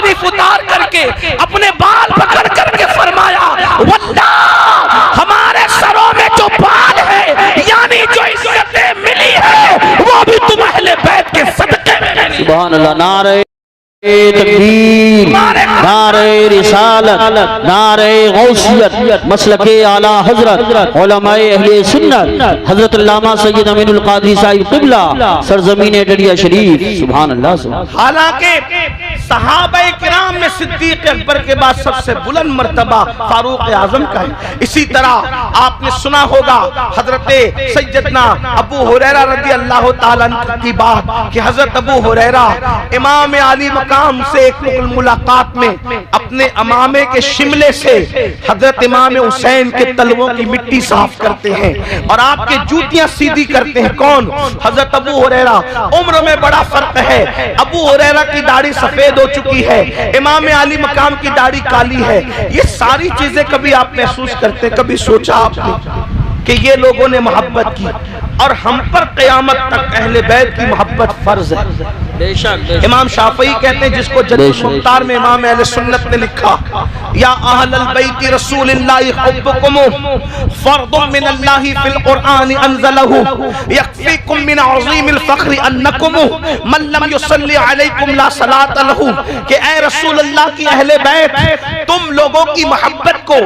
شریف اتار کر کے اپنے بال پکڑ کر کے فرمایا واللہ ہمارے سروں میں جو بال ہے یعنی جو عزتیں ملی ہے وہ بھی تم اہل بیت کے صدقے میں ملی۔ سبحان اللہ، نعرہ تکبیر، نعرہ رسالت، نعرہ غوثیت، مسلک اعلی حضرت علماء اہل سنت حضرت علامہ سید امین القادری صاحب قبلہ سرزمین ڈڈیا شریف۔ سبحان اللہ، سبحان اللہ۔ حالانکہ صحابہ کرام میں صدیق اکبر کے بعد سب سے بلند مرتبہ فاروق اعظم کا ہے۔ اسی طرح آپ نے سنا ہوگا حضرت سیدنا ابو ہریرہ رضی اللہ تعالیٰ عنہ کی بات کہ حضرت ابو ہریرہ امام علی مقام سے ایک ملاقات میں اپنے امامے کے شملے سے حضرت امام حسین کے تلووں کی مٹی صاف کرتے ہیں اور آپ کے جوتیاں سیدھی کرتے ہیں۔ کون؟ حضرت ابو ہریرہ۔ عمر میں بڑا فرق ہے، ابو ہریرہ کی داڑھی سفید ہو چکی ہے، امام علی مقام کی داڑھی کالی ہے۔ یہ ساری چیزیں کبھی آپ محسوس کرتے، کبھی سوچا آپ نے کہ یہ لوگوں نے محبت کی اور ہم پر قیامت تک اہل بیت کی محبت فرض ہے؟ بے شک۔ امام شافعی کہتے ہیں جس کو جد المختار میں امام اہل سنت نے لکھا یا اہل البیت رسول اللہ حبکم فرض من اللہ فی القرآن انزلہ یکفیکم من عظیم الفخر انکم من لم یصلی علیکم لا صلاۃ لہ، کہ اے رسول اللہ کی اہل بیت تم لوگوں کی محبت کو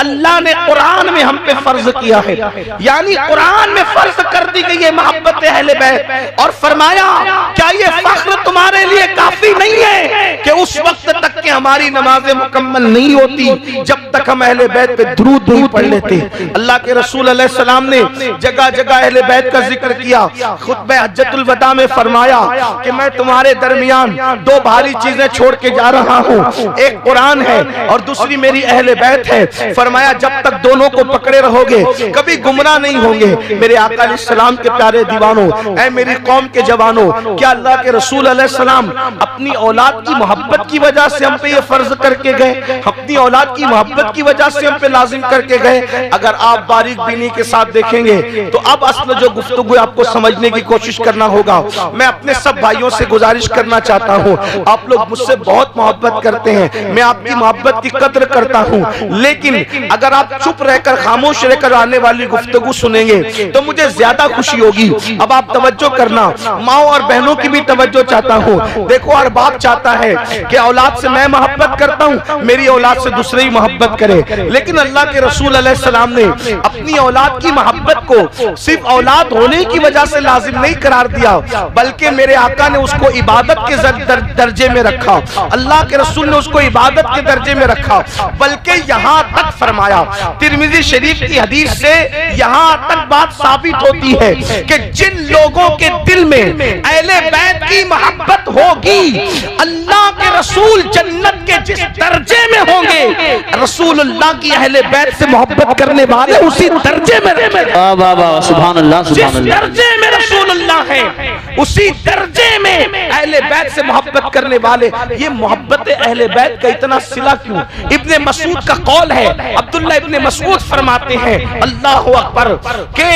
اللہ نے قرآن میں ہم پہ فرض کیا ہے، یعنی قرآن میں فرض کر دی گئی ہے محبت اہل بیت، اور فرمایا کیا یہ فخر تمہارے لیے کافی نہیں ہے کہ اس وقت تک کہ ہماری نمازیں مکمل نہیں ہوتی جب تک ہم اہل بیت پہ درود نہیں پڑھ لیتے؟ اللہ کے رسول علیہ السلام نے جگہ جگہ اہل بیت کا ذکر کیا۔ خطبہ حجۃ الوداع میں فرمایا کہ میں تمہارے درمیان دو بھاری چیزیں چھوڑ کے جا رہا ہوں، ایک قرآن ہے اور دوسری میری اہل بیت ہے۔ فرمایا جب تک دونوں کو پکڑے رہو گے کبھی گمراہ نہیں ہوں گے۔ میرے آقا علیہ السلام کے پیارے دیوانوں، اے میری قوم کے جوانوں، کیا اللہ کے رسول علیہ السلام اپنی اولاد کی محبت کی وجہ سے ہم پہ یہ فرض کر کے گئے، اپنی اولاد کی محبت کی وجہ سے ہم پہ لازم کر کے گئے؟ اگر آپ باریک بینی کے ساتھ دیکھیں گے تو اب اصل جو گفتگو آپ کو سمجھنے کی کوشش کرنا ہوگا۔ میں اپنے سب بھائیوں سے گزارش کرنا چاہتا ہوں، آپ لوگ مجھ سے بہت محبت کرتے ہیں، میں آپ کی محبت کی قدر کرتا ہوں، لیکن اگر آپ چپ رہ کر خاموش رہ کر آنے والی گفتگو سنیں گے تو مجھے زیادہ خوشی ہوگی۔ اب آپ توجہ کرنا، ماؤں اور بہنوں کی بھی توجہ چاہتا ہوں۔ دیکھو ہر باپ چاہتا ہے کہ اولاد سے میں محبت کرتا ہوں، میری اولاد سے دوسرے ہی محبت کرے، لیکن اللہ کے رسول علیہ السلام نے اپنی اولاد کی محبت کو صرف اولاد ہونے کی وجہ سے لازم نہیں قرار دیا، بلکہ میرے آقا نے اس کو عبادت کے درجے میں رکھا، اللہ کے رسول نے اس کو عبادت کے درجے میں رکھا، بلکہ یہاں تک فرمایا، ترمذی شریف کی حدیث سے یہاں تک بات ثابت ہوتی ہے کہ جن لوگوں کے دل میں اہل بیت کی محبت ہوگی، اللہ کے رسول جنت کے جس درجے میں ہوں گے، رسول اللہ کی اہل بیت سے محبت کرنے والے اسی درجے میں رہیں گے۔ سبحان اللہ، سبحان جس اللہ۔ درجے میں رسول اللہ ہے اسی درجے میں اہل بیت سے محبت کرنے والے۔ یہ محبت اہل بیت کا اتنا صلہ کیوں؟ ابن مسعود کا قول ہے، عبداللہ ابن مسعود فرماتے ہیں اللہ اکبر کہ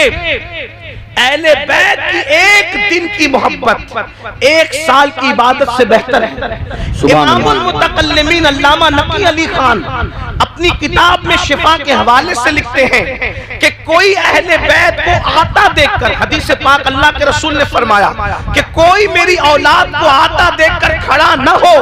اہل بیت کی ایک دن کی محبت ایک سال کی عبادت سے بہتر ہے۔ امام المتکلمین علامہ نقی علی خان اپنی کتاب میں شفا کے حوالے سے لکھتے ہیں کہ کوئی اہل بیت کو آتا دیکھ کر، حدیث پاک اللہ کے رسول نے فرمایا کہ کوئی میری اولاد کو آتا دیکھ کر کھڑا نہ ہو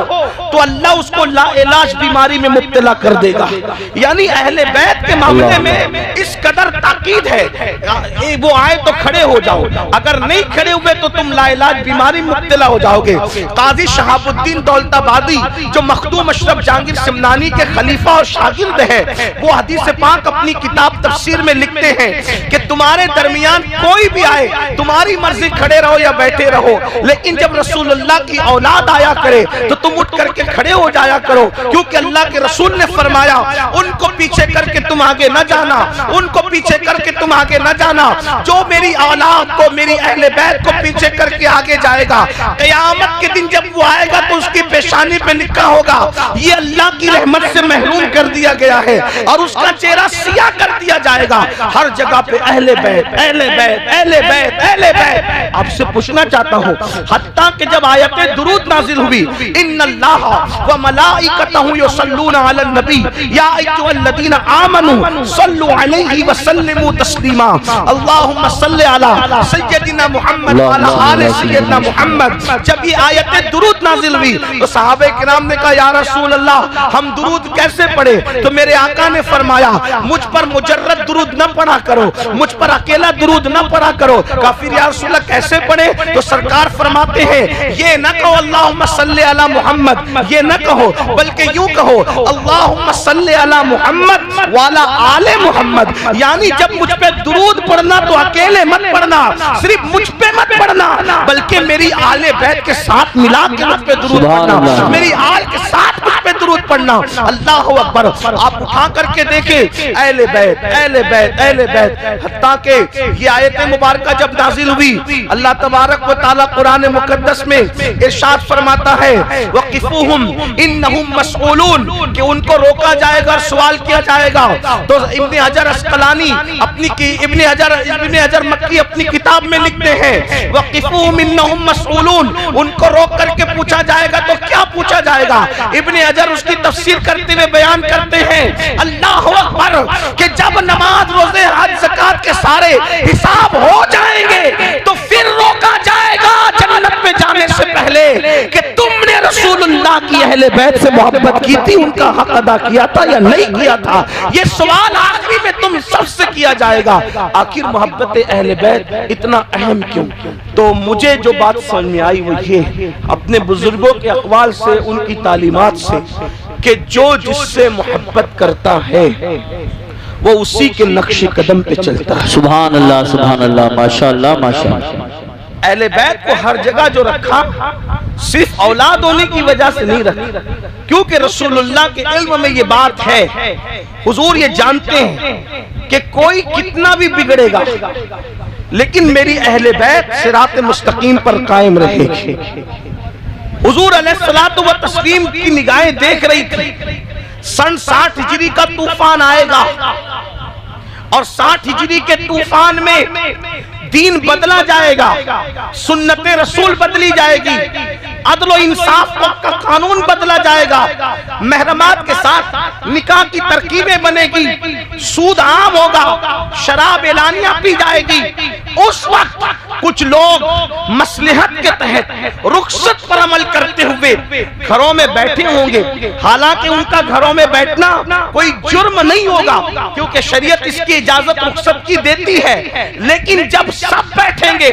تو اللہ اس کو لا علاج بیماری میں مبتلا کر دے گا۔ یعنی اہل بیت کے معاملے میں اس قدر تاکید ہے، وہ آئے تو کھڑے ہو جاؤ، اگر نہیں کھڑے ہوئے تو تم لا علاج بیماری میں مبتلا ہو جاؤ گے۔ قاضی شہاب الدین دولت آبادی جو مخدوم اشرف جہانگیر سمنانی کے خلیفہ اور شاگرد ہے، وہ حدیث پاک اپنی کتاب تفسیر میں لکھتے ہیں کہ تمہارے درمیان کوئی بھی آئے، تمہاری مرضی کھڑے رہو یا بیٹھے رہو، لیکن جب رسول اللہ کی اولاد آیا کرے تو تم اٹھ کر کے کھڑے ہو جایا کرو، کیونکہ اللہ کے رسول نے فرمایا ان کو پیچھے کر کے تم آگے نہ جانا، ان کو پیچھے کر کے تم آگے نہ جانا، جو میری اولاد کو، میری اہل بیت کو پیچھے کر کے آگے جائے گا، قیامت کے دن جب وہ آئے گا تو اس کی پیشانی پہ لکھا ہوگا یہ اللہ اللہ کی رحمت سے محروم کر دیا گیا ہے اور اس کا چہرہ سیاہ کر دیا جائے گا۔ ہر جگہ پہ اہل بیت اہل بیت اہل بیت اہل بیت۔ آپ سے پوچھنا چاہتا ہوں، حتیٰ کہ جب آیت درود نازل ہوئی، ان اللہ و ملائکتہ یصلون علی النبی یا ایھا الذین آمنوا صلوا علیہ وسلموا تسلیما، اللہم صل علی سیدنا محمد وعلی آل سیدنا محمد۔ جب یہ آیت درود نازل ہوئی تو صحابہ کرام نے کہا یا رسول اللہ ہم درود کیسے پڑھے؟ تو میرے آقا نے فرمایا مجھ پر مجرد درود نہ پڑھا کرو، مجھ پر اکیلا درود نہ پڑھا کرو۔ کہا پھر یا رسول اللہ کیسے پڑھے؟ تو سرکار فرماتے ہیں یہ نہ کہو اللہم صلی علی محمد، یہ نہ کہو، بلکہ یوں کہو اللہم صلی علی محمد وعلی آل محمد۔ یعنی جب مجھ پہ درود پڑھنا تو اکیلے مت پڑھنا، صرف مجھ پہ مت پڑھنا، بلکہ میری آل بیت کے ساتھ ملا کے مجھ پہ درود پڑھنا، میری آل کے ساتھ مجھ پہ درود پڑھنا۔ اللہ اکبر۔ آپ اٹھا کر کے دیکھیں اہل بیت اہل بیت اہل بیت، حتیٰ کہ یہ آیت مبارکہ جب نازل ہوئی اللہ تبارک و تعالی قرآن مقدس میں ارشاد فرماتا ہے وَقِفُوهُمْ إِنَّهُمْ مَسْئُولُونَ، کہ ان کو روکا جائے گا اور سوال کیا جائے گا۔ تو ابن حجر اسقلانی ابن حجر مکی اپنی کتاب میں لکھتے ہیں وَقِفُوهُمْ إِنَّهُمْ مَسْئُولُونَ، ان کو روک کر کے پوچھا جائے گا۔ تو کیا پوچھا جائے گا؟ ابن حجر اس کی تفسیر کرتے ہوئے بیان کرتے ہیں اللہ اکبر کہ جب نماز روزے حج زکات کے سارے حساب ہو جائیں گے تو پھر روکا جائے گا جنت میں جانے سے پہلے کہ تم نے رسول اللہ کی اہل بیت سے محبت کی تھی، ان کا حق ادا کیا تھا یا نہیں کیا تھا؟ یہ سوال آخری میں تم سب سے کیا جائے گا۔ آخر محبت اہل بیت اتنا اہم کیوں؟ تو مجھے جو بات سمجھ میں آئی وہ یہ اپنے بزرگوں کے اقوال سے، ان کی تعلیمات سے، کہ جو جس سے محبت کرتا ہے وہ اسی کے نقش قدم پہ چلتا ہے۔ سبحان اللہ سبحان اللہ، ماشاءاللہ ماشاءاللہ۔ اہل بیت کو ہر جگہ جو رکھا صرف اولاد ہونے کی وجہ سے نہیں رکھا، کیونکہ رسول اللہ کے علم میں یہ بات ہے، حضور یہ جانتے ہیں کہ کوئی کتنا بھی بگڑے گا لیکن میری اہل بیت صراط مستقیم پر قائم رہے گی۔ حضور علیہ الصلوۃ والتسلیم کی نگاہیں دیکھ رہی تھی سن 60 ہجری کا طوفان آئے گا اور 60 ہجری کے طوفان میں دین بدلا جائے گا، سنت رسول بدلی جائے گی، عدل و انصاف کا قانون بدلا جائے گا، محرمات کے ساتھ نکاح کی ترکیبیں بنے گی، سود عام ہوگا، شراب اعلانیہ پی جائے گی۔ اس وقت کچھ لوگ مصلحت کے تحت رخصت پر عمل کرتے ہوئے گھروں میں بیٹھے ہوں گے، حالانکہ ان کا گھروں میں بیٹھنا کوئی جرم نہیں ہوگا کیونکہ شریعت اس کی اجازت رخصت کی دیتی ہے، لیکن جب سب بیٹھیں گے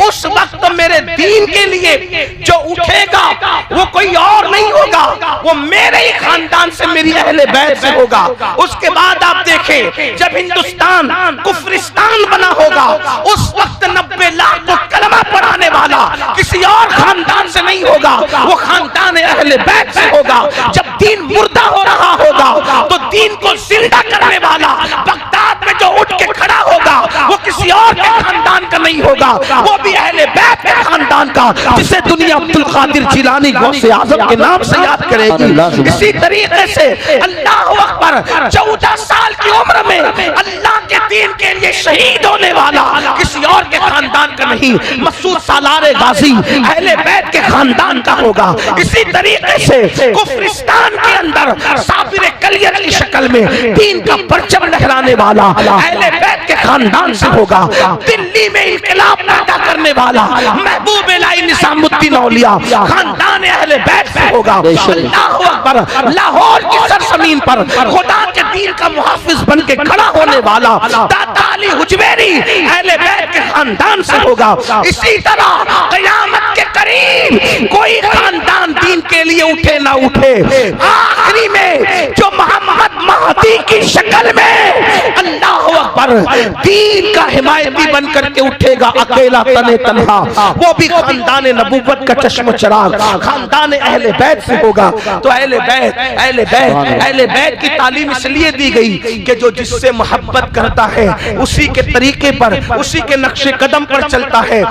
اس وقت میرے دین کے لیے جو اٹھے گا وہ کوئی اور نہیں ہوگا، وہ میرے ہی خاندان سے، میری اہل بیت سے ہوگا۔ اس کے بعد آپ دیکھیں جب ہندوستان کفرستان بنا ہوگا اس وقت 90 لاکھ کو کلمہ پڑھانے والا کسی اور خاندان سے نہیں ہوگا، وہ خاندان اہل بیت سے ہوگا۔ جب دین مردہ ہو رہا ہوگا تو دین کو زندہ کرنے والا بغداد میں جو اٹھ کے کھڑا ہوگا وہ کسی اور کے خاندان کا نہیں ہوگا، وہ بھی اہل بیت کے خاندان کا، جسے دنیا عبد القادر جیلانی غوث اعظم کے نام سے یاد کرے گی۔ اسی طریقے سے اللہ اکبر 14 سال کی عمر میں اللہ کے دین کے لیے شہید ہونے والا کسی اور کے خاندان کا نہیں، مسعود سالار غازی اہل بیت کے خاندان کا ہوگا۔ اسی طریقے سے کفرستان کے اندر صابر کلیت کی شکل میں دین کا پرچم لہرانے والا اہل بیت کے خاندان سے ہوگا۔ دلی میں انقلاب پیدا کرنے والا محبوب الہی نظام الدین اولیاء خاندان اہل بیت سے ہوگا۔ اللہ اکبر۔ لاہور کی سرزمین پر خدا کے دین کا محافظ بن کے کھڑا ہونے والا داتا علی حجویری اہل بیت کے خاندان سے ہوگا۔ اسی طرح قیامت کے قریب کوئی خاندان دین کے لیے اٹھے نہ اٹھے، آخری میں جو محمد مہدی کی شکل میں اللہ اکبر دین کا حمایتی بن کر کے اٹھے گا اکیلا تنے تنہا، وہ بھی خاندان نبوت کا چشم چراغ خاندان اہل بیت سے ہوگا۔ تو اہل بیت کی تعلیم اس لیے دی گئی کہ جو جس سے محبت کرتا ہے اسی کے طریقے پر، اسی کے نقش قدم پر چلتا ہے۔